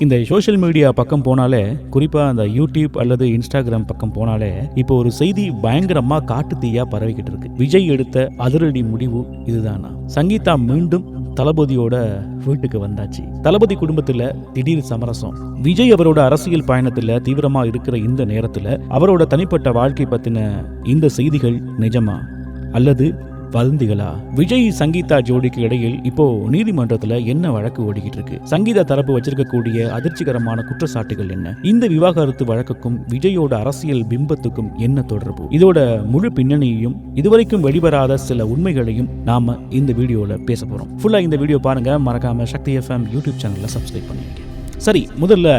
இந்த social media பக்கம் போனாலே, குறிப்பா அந்த யூடியூப் அல்லது இன்ஸ்டாகிராம் பக்கம் போனாலே இப்போ ஒரு செய்தி பயங்கரமா காட்டு தீயா பரவிக்கிட்டு இருக்கு. விஜய் எடுத்த அதிரடி முடிவு இதுதானா? சங்கீதா மீண்டும் தளபதியோட வீட்டுக்கு வந்தாச்சு. தளபதி குடும்பத்துல திடீர் சமரசம். விஜய் அவரோட அரசியல் பயணத்துல தீவிரமா இருக்கிற இந்த நேரத்துல அவரோட தனிப்பட்ட வாழ்க்கை பத்தின இந்த செய்திகள் நிஜமா அல்லது வதந்திகளா? விஜய் சங்கீதா ஜோடிக்கு இடையில் இப்போ நீதிமன்றத்துல என்ன வழக்கு ஓடிக்கிட்டு இருக்கு? சங்கீதா தரப்பு வச்சிருக்கக்கூடிய அதிர்ச்சிகரமான குற்றச்சாட்டுகள் என்ன? இந்த விவாகரத்து வழக்குக்கும் விஜயோட அரசியல் பிம்பத்துக்கும் என்ன தொடர்பு? இதோட முழு பின்னணியையும் இதுவரைக்கும் வெளிவராத சில உண்மைகளையும் நாம இந்த வீடியோல பேச போறோம். ஃபுல்லா இந்த வீடியோ பாருங்க. மறக்காம சக்தி எஃப்எம் யூடியூப் சேனல்ல சப்ஸ்கிரைப் பண்ணிடுங்க. சரி, முதல்ல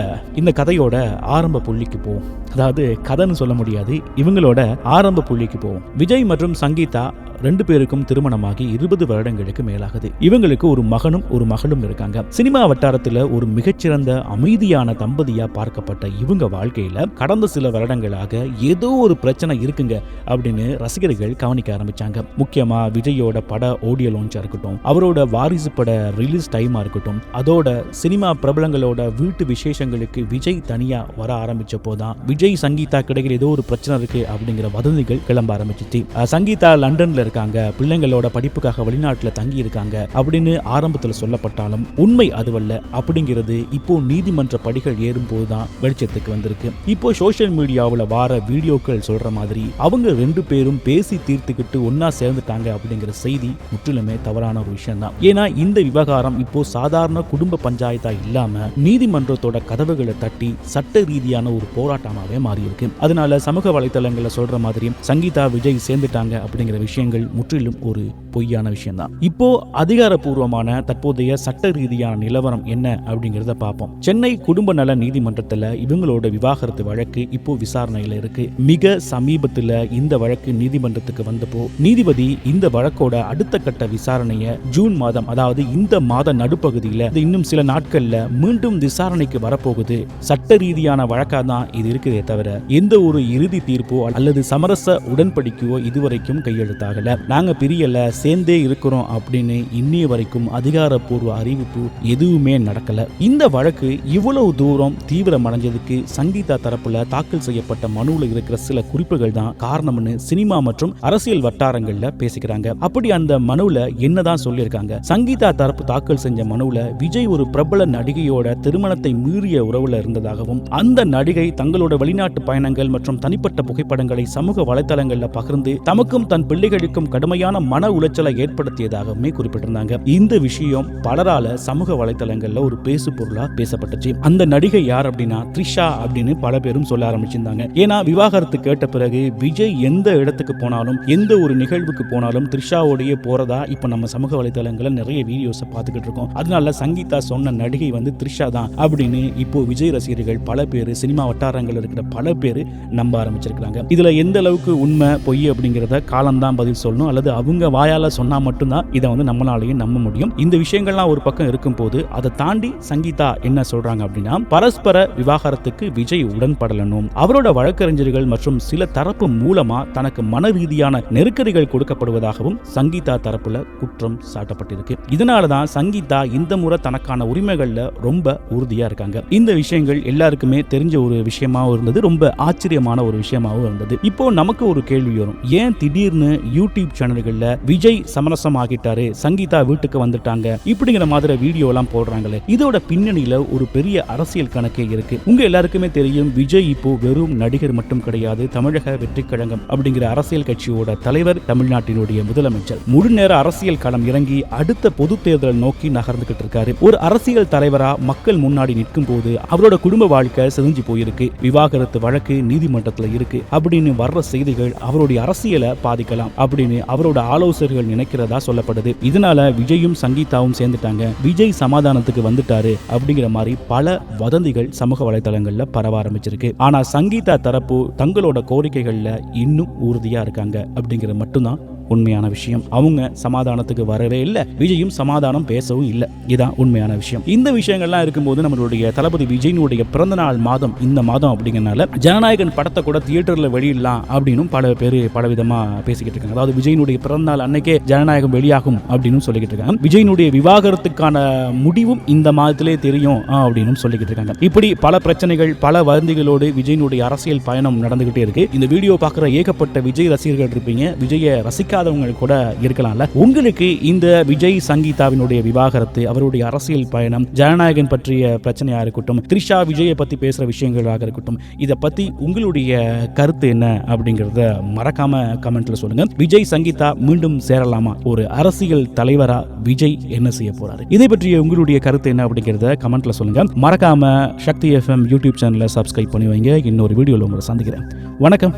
இந்த கதையோட ஆரம்ப புள்ளிக்கு போவோம். அதாவது கதைன்னு சொல்ல முடியாது, இவங்களோட ஆரம்ப புள்ளிக்கு போவோம். விஜய் மற்றும் சங்கீதா 2 பேருக்கும் திருமணமாகி 20 வருடங்களுக்கு மேலாகுது. இவங்களுக்கு ஒரு மகனும் ஒரு மகளும் இருக்காங்க. சினிமா வட்டாரத்துல ஒரு மிகச்சிறந்த அமைதியான தம்பதியா பார்க்கப்பட்ட இவங்க வாழ்க்கையில கடந்த சில வருடங்களாக ஏதோ ஒரு பிரச்சனை இருக்குங்க அப்படின்னு ரசிகர்கள் கவனிக்க ஆரம்பிச்சாங்க. முக்கியமா விஜயோட பட ஆடியோ லான்ச்சா இருக்கட்டும், அவரோட வாரிசு பட ரிலீஸ் டைமா இருக்கட்டும், அதோட சினிமா பிரபலங்களோட வீட்டு விசேஷங்களுக்கு விஜய் தனியா வர ஆரம்பிச்ச போதான் விஜய் சங்கீதா கிடைக்கிற ஏதோ ஒரு பிரச்சனை இருக்கு அப்படிங்கிற வதந்திகள் கிளம்ப ஆரம்பிச்சிச்சு. சங்கீதா லண்டன்ல இருக்காங்க, பிள்ளைங்களோட படிப்புக்காக வெளிநாட்டுல தங்கி இருக்காங்க அப்படின்னு ஆரம்பத்துல சொல்லப்பட்டாலும் உண்மை அதுவல்ல அப்படிங்கிறது இப்போ நீதிமன்ற படிகள் ஏறும் போதுதான் வெளிச்சத்துக்கு வந்திருக்கு. இப்போ சோசியல் மீடியாவுல வார வீடியோக்கள் சொல்ற மாதிரி அவங்க 2 பேரும் பேசி தீர்த்துக்கிட்டு ஒன்னா சேர்ந்துட்டாங்க அப்படிங்கிற செய்தி முற்றிலுமே தவறான ஒரு விஷயம் தான். ஏன்னா இந்த விவகாரம் இப்போ சாதாரண குடும்ப பஞ்சாயத்தா இல்லாம நீதிமன்றத்தோட கதவுகளை தட்டி சட்ட ரீதியான ஒரு போராட்டமாவே மாறி இருக்கு. அதனால சமூக வலைதளங்கள்ல சொல்ற மாதிரி சங்கீதா விஜய் சேர்ந்துட்டாங்க அப்படிங்கிற விஷயங்கள் முற்றிலும் ஒரு பொய்யான விஷயம் தான். இப்போ அதிகாரப்பூர்வமான தற்போதைய சட்ட ரீதியான நிலவரம் என்ன அப்படிங்கறத பார்ப்போம். சென்னை குடும்ப நல நீதிமன்றத்துல இவங்களோட விவாகரத்து வழக்கு இப்போ விசாரணையில இருக்கு. மிக சமீபத்துல இந்த வழக்கு நீதிமன்றத்துக்கு வந்தப்போ நீதிபதி இந்த வழக்கோட அடுத்த கட்ட விசாரணையை ஜூன் மாதம், அதாவது இந்த மாத நடுப்பகுதியில இன்னும் சில நாட்கள்ல மீண்டும் விசாரணைக்கு வரப்போகுது. சட்ட ரீதியான வழக்கா தான் இது இருக்குதே தவிர எந்த ஒரு இறுதி தீர்ப்போ அல்லது சமரச உடன்படிக்கையோ இதுவரைக்கும் கையெழுத்தாகல. நாங்க பிரியல, சேர்ந்தே இருக்கிறோம் அப்படின்னு இன்னைய வரைக்கும் அதிகாரப்பூர்வ அறிவிப்பு எதுவுமே நடக்கல. இந்த வழக்கு இவ்வளவு தூரம் தீவிரம் அடைஞ்சதுக்கு சங்கீதா தரப்புல தாக்கல் செய்யப்பட்ட மனுவில் இருக்கிற சில குறிப்புகள் தான் காரணம்னு சினிமா மற்றும் அரசியல் வட்டாரங்கள்ல பேசிக்கிறாங்க. அப்படி அந்த மனுவில் என்னதான் சொல்லியிருக்காங்க? சங்கீதா தரப்பு தாக்கல் செஞ்ச மனுவில் விஜய் ஒரு பிரபல நடிகையோட திருமணத்தை மீறிய உறவுல இருந்ததாகவும், அந்த நடிகை தங்களோட வெளிநாட்டு பயணங்கள் மற்றும் தனிப்பட்ட புகைப்படங்களை சமூக வலைதளங்கள்ல பகிர்ந்து தமக்கும் தன் பிள்ளைகளுக்கும் கடுமையான மன உளைச்சலை ஏற்படுத்தியதாகவுமே குறிப்பிட்டிருந்தாங்க. இந்த விஷயம் பலரால சமூக வலைதளங்கள்ல ஒரு பேசு பொருளா பேசப்பட்டுச்சு. அந்த நடிகை யார் அப்படின்னா த்ரிஷா அப்படின்னு பல பேரும் சொல்ல ஆரம்பிச்சிருந்தாங்க. ஏன்னா விவாகரத்து கேட்ட பிறகு விஜய் எந்த இடத்துக்கு போனாலும், எந்த ஒரு நிகழ்வுக்கு போனாலும் த்ரிஷாவோடைய போறதா இப்ப நம்ம சமூக வலைதளங்கள்ல நிறைய வீடியோஸ் பார்த்துக்கிட்டு இருக்கோம். அதனால சங்கீதா சொன்ன நடிகை த்ரிஷா தான் அப்படின்னு இப்போ விஜய் ரசிகர்கள் பல பேர், சினிமா வட்டாரங்கள் இருக்கிற பல பேர் நம்ப ஆரம்பிச்சிருக்காங்க. இதுல எந்த அளவுக்கு உண்மை பொய் அப்படிங்கறத காலம்தான் பதில் சொல்லணும், அல்லது அவங்க வாயால சொன்னா மட்டும்தான் இதை நம்மளாலேயும் நம்ப முடியும். இந்த விஷயங்கள்லாம் ஒரு பக்கம் இருக்கும் போது அதை தாண்டி சங்கீதா என்ன சொல்றாங்க அப்படின்னா, பரஸ்பர விவாகரத்துக்கு விஜய் உடன்படலனும், அவரோட வழக்கறிஞர்கள் மற்றும் சில தரப்பு மூலமா தனக்கு மன ரீதியான நெருக்கடிகள் கொடுக்கப்படுவதாகவும் சங்கீதா தரப்புல குற்றம் சாட்டப்பட்டிருக்கு. இதனாலதான் சங்கீதா இந்த முறை தனக்கான உரிமைகள்ல ரொம்ப உறுதியா இருக்காங்க. இந்த விஷயங்கள் எல்லாருக்குமே தெரிஞ்ச ஒரு விஷயமாவும் இருந்தது, ரொம்ப ஆச்சரியமான ஒரு விஷயமாவும் இருந்தது. இப்போ நமக்கு ஒரு கேள்வி வரும், ஏன் திடீர்னு யூடியூப் சேனல்கள்ல விஜய் சமரசம் ஆகிட்டாரு, சங்கீதா வீட்டுக்கு வந்துட்டாங்க இப்படிங்கிற மாதிரி வீடியோ எல்லாம் போடுறாங்களே? இதோட பின்னணியில ஒரு பெரிய அரசியல் கணக்கே இருக்கு. உங்க எல்லாருக்குமே தெரியும், விஜய் இப்போ வெறும் நடிகர் மட்டும் கிடையாது, தமிழக வெற்றி கழகம் அப்படிங்கிற அரசியல் கட்சியோட தலைவர், தமிழ்நாட்டினுடைய முதலமைச்சர். முழு நேர அரசியல் களம் இறங்கி அடுத்த பொது தேர்தல் நோக்கி நகர்ந்துகிட்டு இருக்காரு. ஒரு அரசியல் தலைவரா மக்கள் முன்னாடி நிற்கும் போது அவரோட குடும்ப வாழ்க்கை செஞ்சு போயிருக்கு, விவாகரத்து வழக்கு நீதிமன்றத்துல இருக்கு அப்படின்னு வர்ற செய்திகள் அவருடைய அரசியலை பாதிக்கலாம் அப்படின்னு அவரோட ஆலோசகர்கள் நினைக்கிறதா சொல்லப்படுது. இதனால விஜயும் சங்கீதாவும் சேர்ந்துட்டாங்க, விஜய் சமாதானத்துக்கு வந்துட்டாரு அப்படிங்கிற மாதிரி பல வதந்திகள் சமூக வலைதளங்கள்ல பரவ ஆரம்பிச்சிருக்கு. ஆனா சங்கீதா தரப்பு தங்களோட கோரிக்கைகள்ல இன்னும் உறுதியா இருக்காங்க அப்படிங்கிறது மட்டும்தான் உண்மையான விஷயம். அவங்க சமாதானத்துக்கு வரவே இல்லை, விஜயும் சமாதானம் பேசவும் இல்லை. இதான் உண்மையான விஷயம். இந்த விஷயங்கள்லாம் இருக்கும்போது நம்மளுடைய தளபதி விஜயினுடைய பிறந்த நாள் மாதம் இந்த மாதம் அப்படிங்கறனால ஜனநாயகன் படத்தை கூட தியேட்டர்ல வெளியிடலாம் அப்படின்னு பல பேர் பலவிதமா பேசிக்கிட்டு இருக்காங்க. அதாவது விஜயினுடைய பிறந்த நாள் அன்னைக்கே ஜனநாயகம் வெளியாகும் அப்படின்னு சொல்லிக்கிட்டு இருக்காங்க. விஜயினுடைய விவாகரத்துக்கான முடிவும் இந்த மாதத்திலே தெரியும் அப்படின்னு சொல்லிக்கிட்டு இருக்காங்க. இப்படி பல பிரச்சனைகள் பல வருந்திகளோடு விஜயினுடைய அரசியல் பயணம் நடந்துகிட்டே இருக்கு. இந்த வீடியோ பார்க்குற ஏகப்பட்ட விஜய் ரசிகர்கள் இருப்பீங்க, விஜயை ரசிக்காதவங்க கூட இருக்கலாம்ல. உங்களுக்கு இந்த விஜய் சங்கீதாவினுடைய விவாகரத்து, அவருடைய அரசியல் பயணம், ஜனநாயகன் பற்றிய பிரச்சனையா இருக்கட்டும், த்ரிஷா விஜயை பத்தி பேசுற விஷயங்களாக இருக்கட்டும், இதை பத்தி உங்களுடைய கருத்து என்ன அப்படிங்கறத மறக்காம கமெண்ட்ல சொல்லுங்க. விஜய் சங்கீதா மீண்டும் சேரலாமா? ஒரு அரசியல் தலைவரா விஜய் என்ன செய்ய போறாரு? இதை பற்றிய உங்களுடைய கருத்து என்ன அப்படிங்கறத கமெண்ட்ல சொல்லுங்க. மறக்காம சக்தி FM யூடியூப் சேனலை சப்ஸ்கிரைப் பண்ணி வைங்க. இன்னொரு வீடியோல உங்களை சந்திக்கிறேன். வணக்கம்.